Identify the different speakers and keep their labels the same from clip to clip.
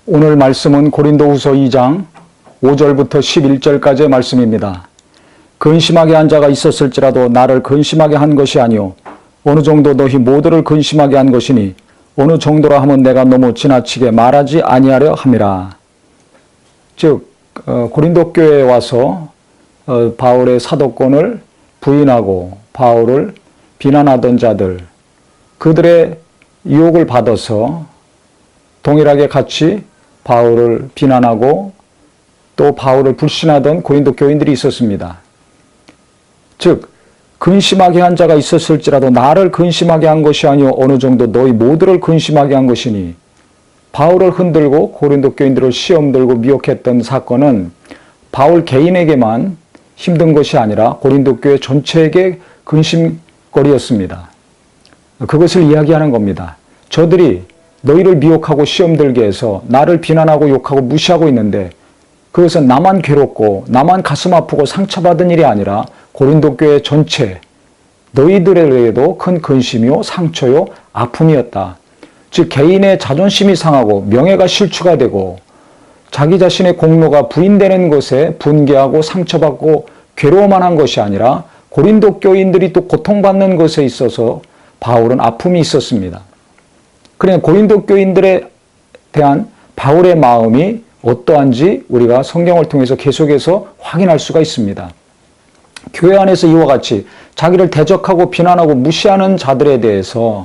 Speaker 1: 오늘 말씀은 고린도후서 2장 5절부터 11절까지의 말씀입니다. 근심하게 한 자가 있었을지라도 나를 근심하게 한 것이 아니요 어느 정도 너희 모두를 근심하게 한 것이니 어느 정도라 하면 내가 너무 지나치게 말하지 아니하려 함이라. 즉 고린도 교회에 와서 바울의 사도권을 부인하고 바울을 비난하던 자들, 그들의 유혹을 받아서 동일하게 같이 바울을 비난하고 또 바울을 불신하던 고린도 교인들이 있었습니다. 즉 근심하게 한 자가 있었을지라도 나를 근심하게 한 것이 아니요 어느 정도 너희 모두를 근심하게 한 것이니, 바울을 흔들고 고린도 교인들을 시험 들고 미혹했던 사건은 바울 개인에게만 힘든 것이 아니라 고린도 교회 전체에게 근심거리였습니다. 그것을 이야기하는 겁니다. 저들이 너희를 미혹하고 시험 들게 해서 나를 비난하고 욕하고 무시하고 있는데 그것은 나만 괴롭고 나만 가슴 아프고 상처받은 일이 아니라 고린도 교회 전체 너희들에게도 큰 근심이요 상처요 아픔이었다. 즉 개인의 자존심이 상하고 명예가 실추가 되고 자기 자신의 공로가 부인되는 것에 분개하고 상처받고 괴로워만 한 것이 아니라 고린도 교인들이 또 고통받는 것에 있어서 바울은 아픔이 있었습니다. 그러니까 고린도 교인들에 대한 바울의 마음이 어떠한지 우리가 성경을 통해서 계속해서 확인할 수가 있습니다. 교회 안에서 이와 같이 자기를 대적하고 비난하고 무시하는 자들에 대해서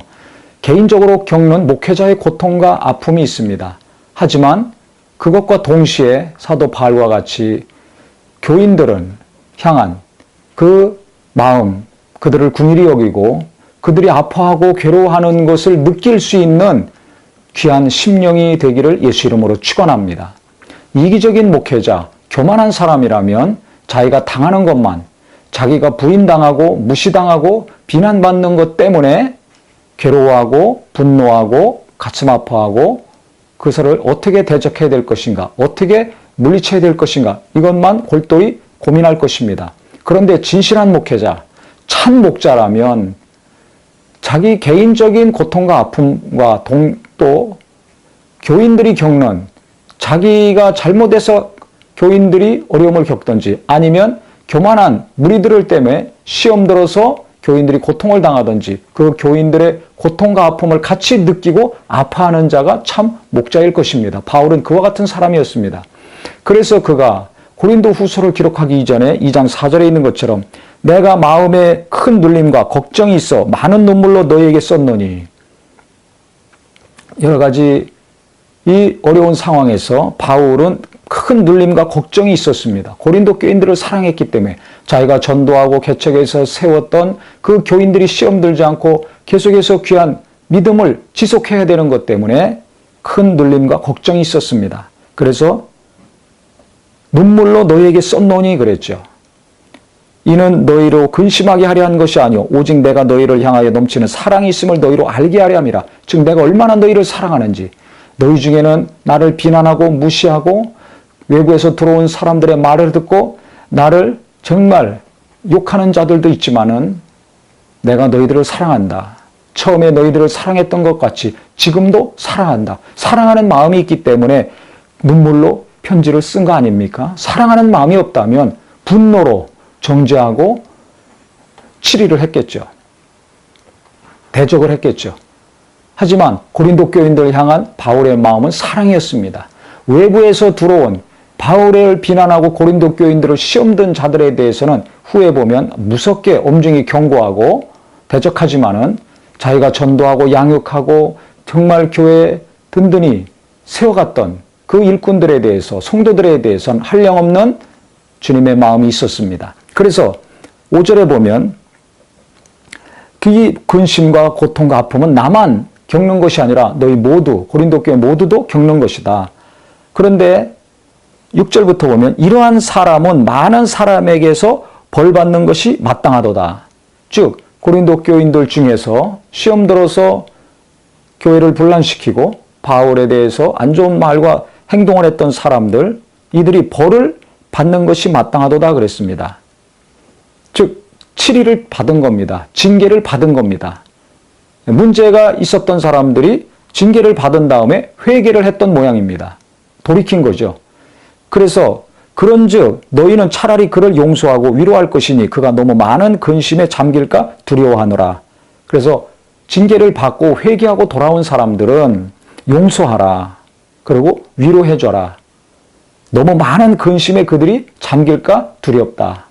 Speaker 1: 개인적으로 겪는 목회자의 고통과 아픔이 있습니다. 하지만 그것과 동시에 사도 바울과 같이 교인들은 향한 그 마음, 그들을 긍휼히 여기고 그들이 아파하고 괴로워하는 것을 느낄 수 있는 귀한 심령이 되기를 예수 이름으로 축원합니다. 이기적인 목회자, 교만한 사람이라면 자기가 당하는 것만, 자기가 부인당하고 무시당하고 비난받는 것 때문에 괴로워하고 분노하고 가슴 아파하고 그것을 어떻게 대적해야 될 것인가, 어떻게 물리쳐야 될 것인가, 이것만 골똘히 고민할 것입니다. 그런데 진실한 목회자, 참 목자라면 자기 개인적인 고통과 아픔과 또 교인들이 겪는, 자기가 잘못해서 교인들이 어려움을 겪든지 아니면 교만한 무리들 때문에 시험 들어서 교인들이 고통을 당하든지 그 교인들의 고통과 아픔을 같이 느끼고 아파하는 자가 참 목자일 것입니다. 바울은 그와 같은 사람이었습니다. 그래서 그가 고린도 후서를 기록하기 이전에 2장 4절에 있는 것처럼 내가 마음에 큰 눌림과 걱정이 있어 많은 눈물로 너희에게 썼노니, 여러 가지 이 어려운 상황에서 바울은 큰 눌림과 걱정이 있었습니다. 고린도 교인들을 사랑했기 때문에 자기가 전도하고 개척해서 세웠던 그 교인들이 시험 들지 않고 계속해서 귀한 믿음을 지속해야 되는 것 때문에 큰 눌림과 걱정이 있었습니다. 그래서 눈물로 너희에게 썼노니 그랬죠. 이는 너희로 근심하게 하려 한 것이 아니오 오직 내가 너희를 향하여 넘치는 사랑이 있음을 너희로 알게 하려 함이라. 즉 내가 얼마나 너희를 사랑하는지, 너희 중에는 나를 비난하고 무시하고 외부에서 들어온 사람들의 말을 듣고 나를 정말 욕하는 자들도 있지만은 내가 너희들을 사랑한다. 처음에 너희들을 사랑했던 것 같이 지금도 사랑한다. 사랑하는 마음이 있기 때문에 눈물로 편지를 쓴 거 아닙니까? 사랑하는 마음이 없다면 분노로 정죄하고 치리를 했겠죠. 대적을 했겠죠. 하지만 고린도 교인들을 향한 바울의 마음은 사랑이었습니다. 외부에서 들어온 바울을 비난하고 고린도 교인들을 시험든 자들에 대해서는 후에 보면 무섭게 엄중히 경고하고 대적하지만은 자기가 전도하고 양육하고 정말 교회에 든든히 세워갔던 그 일꾼들에 대해서, 성도들에 대해서는 한량없는 주님의 마음이 있었습니다. 그래서 5절에 보면 그 근심과 고통과 아픔은 나만 겪는 것이 아니라 너희 모두, 고린도 교회 모두도 겪는 것이다. 그런데 6절부터 보면 이러한 사람은 많은 사람에게서 벌받는 것이 마땅하도다. 즉 고린도 교인들 중에서 시험 들어서 교회를 분란시키고 바울에 대해서 안 좋은 말과 행동을 했던 사람들, 이들이 벌을 받는 것이 마땅하도다 그랬습니다. 즉 치리를 받은 겁니다. 징계를 받은 겁니다. 문제가 있었던 사람들이 징계를 받은 다음에 회개를 했던 모양입니다. 돌이킨 거죠. 그래서 그런즉 너희는 차라리 그를 용서하고 위로할 것이니 그가 너무 많은 근심에 잠길까 두려워하노라. 그래서 징계를 받고 회개하고 돌아온 사람들은 용서하라. 그리고 위로해줘라. 너무 많은 근심에 그들이 잠길까 두렵다.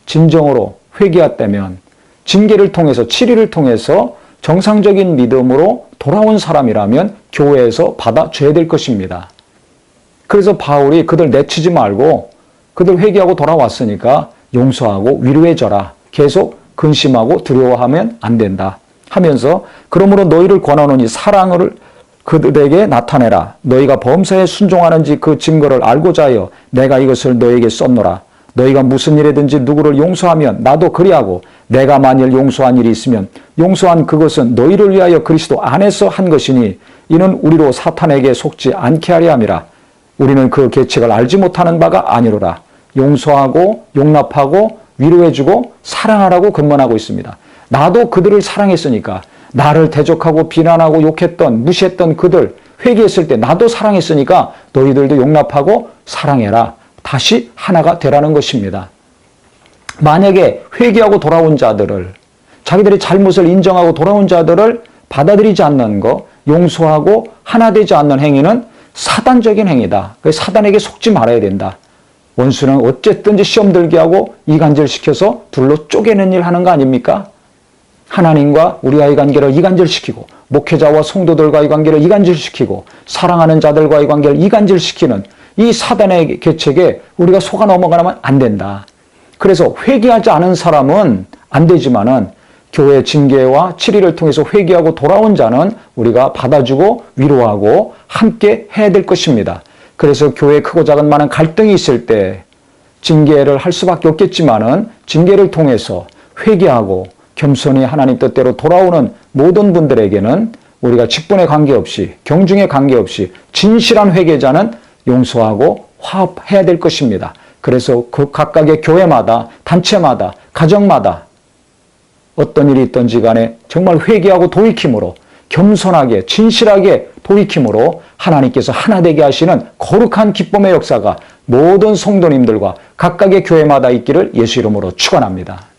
Speaker 1: 진정으로 회개했다면 징계를 통해서 치리를 통해서 정상적인 믿음으로 돌아온 사람이라면 교회에서 받아줘야 될 것입니다. 그래서 바울이 그들 내치지 말고 그들 회개하고 돌아왔으니까 용서하고 위로해줘라. 계속 근심하고 두려워하면 안 된다. 하면서 그러므로 너희를 권하노니 사랑을 그들에게 나타내라. 너희가 범사에 순종하는지 그 증거를 알고자 하여 내가 이것을 너희에게 썼노라. 너희가 무슨 일이든지 누구를 용서하면 나도 그리하고 내가 만일 용서한 일이 있으면 용서한 그것은 너희를 위하여 그리스도 안에서 한 것이니 이는 우리로 사탄에게 속지 않게 하려 함이라. 우리는 그 계책을 알지 못하는 바가 아니로라. 용서하고 용납하고 위로해주고 사랑하라고 근문하고 있습니다. 나도 그들을 사랑했으니까 나를 대적하고 비난하고 욕했던 무시했던 그들 회개했을 때 나도 사랑했으니까 너희들도 용납하고 사랑해라. 다시 하나가 되라는 것입니다. 만약에 회개하고 돌아온 자들을 자기들의 잘못을 인정하고 돌아온 자들을 받아들이지 않는 것, 용서하고 하나 되지 않는 행위는 사단적인 행위다. 그래서 사단에게 속지 말아야 된다. 원수는 어쨌든지 시험 들게 하고 이간질시켜서 둘로 쪼개는 일 하는 거 아닙니까? 하나님과 우리와의 관계를 이간질시키고 목회자와 성도들과의 관계를 이간질시키고 사랑하는 자들과의 관계를 이간질시키는 이 사단의 계책에 우리가 속아 넘어가면 안 된다. 그래서 회개하지 않은 사람은 안 되지만은 교회 징계와 치리를 통해서 회개하고 돌아온 자는 우리가 받아주고 위로하고 함께 해야 될 것입니다. 그래서 교회 크고 작은 많은 갈등이 있을 때 징계를 할 수밖에 없겠지만은 징계를 통해서 회개하고 겸손히 하나님 뜻대로 돌아오는 모든 분들에게는 우리가 직분에 관계없이 경중에 관계없이 진실한 회개자는 용서하고 화합해야 될 것입니다. 그래서 그 각각의 교회마다 단체마다 가정마다 어떤 일이 있든지 간에 정말 회개하고 돌이킴으로 겸손하게 진실하게 돌이킴으로 하나님께서 하나 되게 하시는 거룩한 기쁨의 역사가 모든 성도님들과 각각의 교회마다 있기를 예수 이름으로 축원합니다.